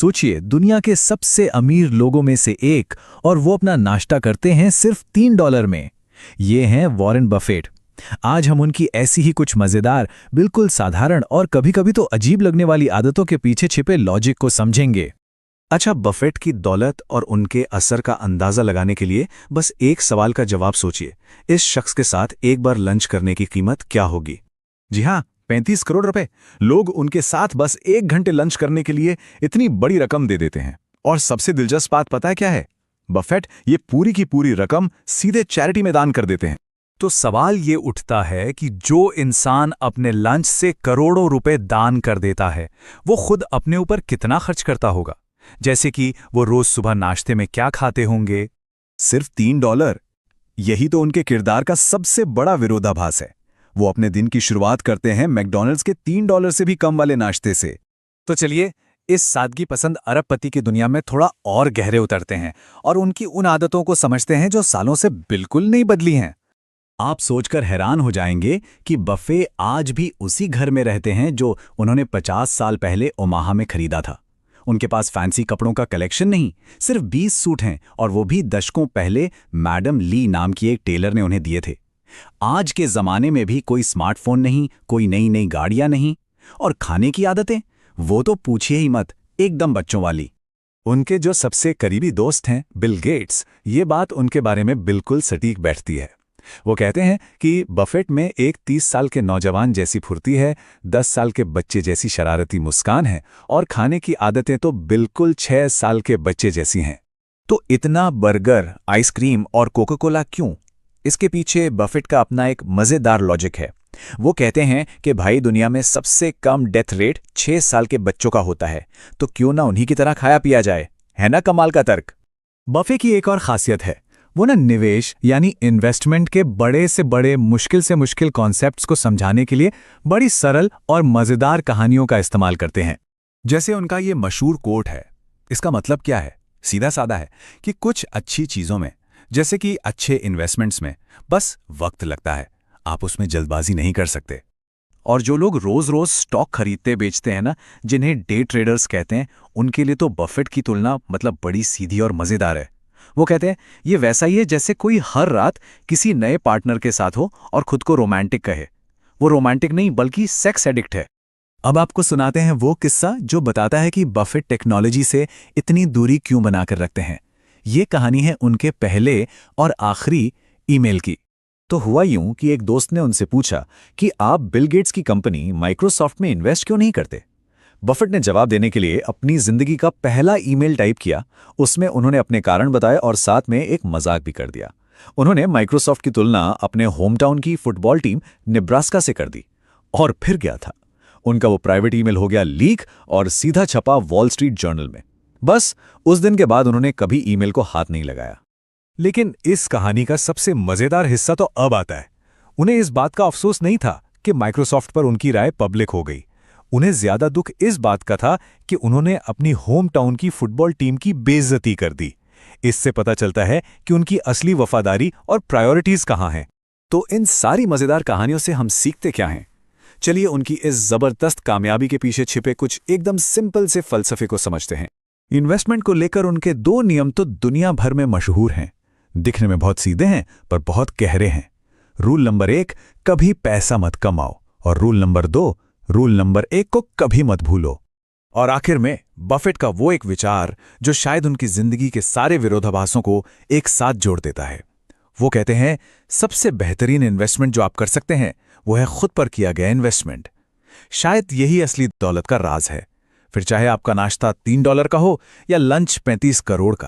सोचिए, दुनिया के सबसे अमीर लोगों में से एक, और वो अपना नाश्ता करते हैं सिर्फ $3 में। ये हैं वॉरेन बफेट। आज हम उनकी ऐसी ही कुछ मजेदार, बिल्कुल साधारण और कभी-कभी तो अजीब लगने वाली आदतों के पीछे छिपे लॉजिक को समझेंगे। अच्छा, बफेट की दौलत और उनके असर का अंदाजा लगाने के लिए बस एक सवाल का जवाब सोचिए। इस शख्स के साथ एक बार लंच करने की कीमत क्या होगी? जी हाँ, 35 करोड़ रुपए। लोग उनके साथ बस 1 घंटे लंच करने के लिए इतनी बड़ी रकम दे देते हैं। और सबसे दिलचस्प बात पता है क्या है? बफेट ये पूरी की पूरी रकम सीधे चैरिटी में दान कर देते हैं। तो सवाल ये उठता है कि जो इंसान अपने लंच से करोड़ों रुपए दान कर देता है, वो खुद अपने ऊपर कितना खर्च करता होगा? जैसे कि वो रोज सुबह नाश्ते में क्या खाते होंगे? सिर्फ $3। यही तो उनके किरदार का सबसे बड़ा विरोधाभास है। वो अपने दिन की शुरुआत करते हैं मैकडॉनल्ड्स के $3 से भी कम वाले नाश्ते से। तो चलिए, इस सादगी पसंद अरबपति की दुनिया में थोड़ा और गहरे उतरते हैं और उनकी उन आदतों को समझते हैं जो सालों से बिल्कुल नहीं बदली हैं। आप सोचकर हैरान हो जाएंगे कि बफे आज भी उसी घर में रहते हैं जो उन्होंने 50 साल पहले ओमाहा में खरीदा था। उनके पास फैंसी कपड़ों का कलेक्शन नहीं, सिर्फ 20 सूट हैं, और वो भी दशकों पहले मैडम ली नाम की एक टेलर ने उन्हें दिए थे। आज के ज़माने में भी कोई स्मार्टफोन नहीं, कोई नई नई गाड़ियां नहीं, और खाने की आदतें, वो तो पूछिए ही मत, एकदम बच्चों वाली। उनके जो सबसे करीबी दोस्त हैं, बिल गेट्स, ये बात उनके बारे में बिल्कुल सटीक बैठती है। वो कहते हैं कि बफेट में एक 30 साल के नौजवान जैसी फुर्ती है, 10 साल के बच्चे जैसी शरारती मुस्कान है, और खाने की आदतें तो बिल्कुल 6 साल के बच्चे जैसी हैं। तो इतना बर्गर, आइसक्रीम और कोका कोला क्यों? इसके पीछे बफेट का अपना एक मज़ेदार लॉजिक है। वो कहते हैं कि भाई, दुनिया में सबसे कम डेथ रेट 6 साल के बच्चों का होता है, तो क्यों ना उन्हीं की तरह खाया पिया जाए। है ना कमाल का तर्क? बफे की एक और खासियत है, वो ना निवेश यानी इन्वेस्टमेंट के बड़े से बड़े, मुश्किल से मुश्किल कॉन्सेप्ट्स को समझाने के लिए बड़ी सरल और मज़ेदार कहानियों का इस्तेमाल करते हैं। जैसे उनका ये मशहूर कोट है। इसका मतलब क्या है? सीधा साधा है कि कुछ अच्छी चीज़ों में, जैसे कि अच्छे इन्वेस्टमेंट्स में, बस वक्त लगता है, आप उसमें जल्दबाजी नहीं कर सकते। और जो लोग रोज-रोज स्टॉक खरीदते बेचते हैं ना, जिन्हें डे ट्रेडर्स कहते हैं, उनके लिए तो बफेट की तुलना मतलब बड़ी सीधी और मज़ेदार है। वो कहते हैं ये वैसा ही है जैसे कोई हर रात किसी नए पार्टनर के साथ हो और खुद को रोमांटिक कहे। वो रोमांटिक नहीं बल्कि सेक्स एडिक्ट है। अब आपको सुनाते हैं वो किस्सा जो बताता है कि बफेट टेक्नोलॉजी से इतनी दूरी क्यों बनाकर रखते हैं। ये कहानी है उनके पहले और आखिरी ईमेल की। तो हुआ यूं कि एक दोस्त ने उनसे पूछा कि आप बिल गेट्स की कंपनी माइक्रोसॉफ्ट में इन्वेस्ट क्यों नहीं करते। बफेट ने जवाब देने के लिए अपनी जिंदगी का पहला ईमेल टाइप किया। उसमें उन्होंने अपने कारण बताए और साथ में एक मजाक भी कर दिया। उन्होंने माइक्रोसॉफ्ट की तुलना अपने होम टाउन की फुटबॉल टीम नेब्रास्का से कर दी, और फिर गया था। उनका वो प्राइवेट ईमेल हो गया लीक और सीधा छपा वॉल स्ट्रीट जर्नल में। बस उस दिन के बाद उन्होंने कभी ईमेल को हाथ नहीं लगाया। लेकिन इस कहानी का सबसे मजेदार हिस्सा तो अब आता है। उन्हें इस बात का अफसोस नहीं था कि माइक्रोसॉफ्ट पर उनकी राय पब्लिक हो गई। उन्हें ज्यादा दुख इस बात का था कि उन्होंने अपनी होम टाउन की फुटबॉल टीम की बेइज्जती कर दी। इससे पता चलता है कि उनकी असली वफादारी और प्रायोरिटीज कहाँ हैं। तो इन सारी मजेदार कहानियों से हम सीखते क्या हैं? चलिए उनकी इस जबरदस्त कामयाबी के पीछे छिपे कुछ एकदम सिंपल से फलसफे को समझते हैं। इन्वेस्टमेंट को लेकर उनके 2 नियम तो दुनिया भर में मशहूर हैं। दिखने में बहुत सीधे हैं पर बहुत गहरे हैं। रूल नंबर 1, कभी पैसा मत कमाओ, और रूल नंबर 2, रूल नंबर 1 को कभी मत भूलो। और आखिर में बफेट का वो एक विचार जो शायद उनकी जिंदगी के सारे विरोधाभासों को एक साथ जोड़ देता है। वो कहते हैं सबसे बेहतरीन इन्वेस्टमेंट जो आप कर सकते हैं वो है खुद पर किया गया इन्वेस्टमेंट। शायद यही असली दौलत का राज है। फिर चाहे आपका नाश्ता $3 का हो या लंच 35 करोड़ का।